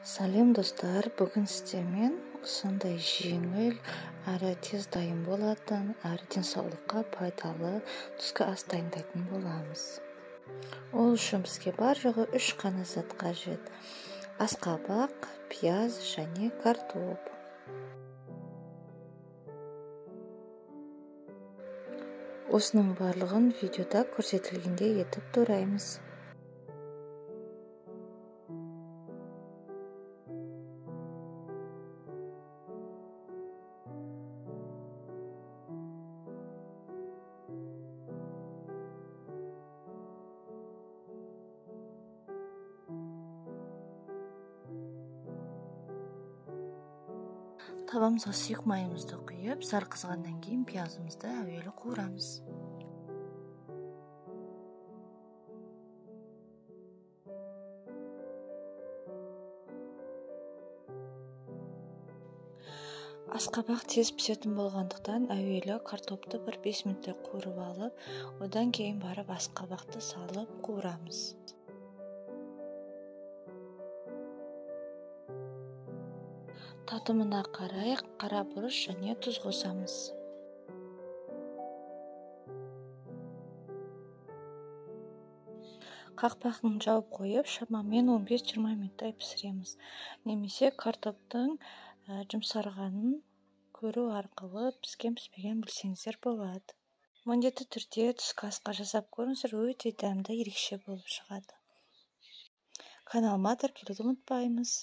Салем достар, бүгін сіздермен сондай жеңіл әрі тез дайын болатын, әрі денсаулыққа пайдалы түскі ас дайындайтын боламыз. Ол үшін бізге барлығы 3 қана зат қажет: асқабақ, пияз және картоп. Осының барлығын видеода көрсетілгендей етіп тураймыз. Табамызға сұйық майымызды құйып, сәл қызғаннан кейін пиязымызды әуелі қуырамыз. Асқабақ тез пісетін болғандықтан әуелі картопты 5 минуттай қуырып алып, одан кейін барып асқабақты салып қуырамыз. Татымына қарай қара бұрыш және тұз қосамыз. Қақпағын жауып қойып, шамамен 15-20 минуттай пісіреміз. Немесе картоптың жұмсарғанын көру арқылы піскен-піспеген білсеңіздер болады. Міндетті түрде түскі асқа жасап көріңіздер, өте дәмді, ерекше болып шығады. Каналыма тіркелуді ұмытпаймыз.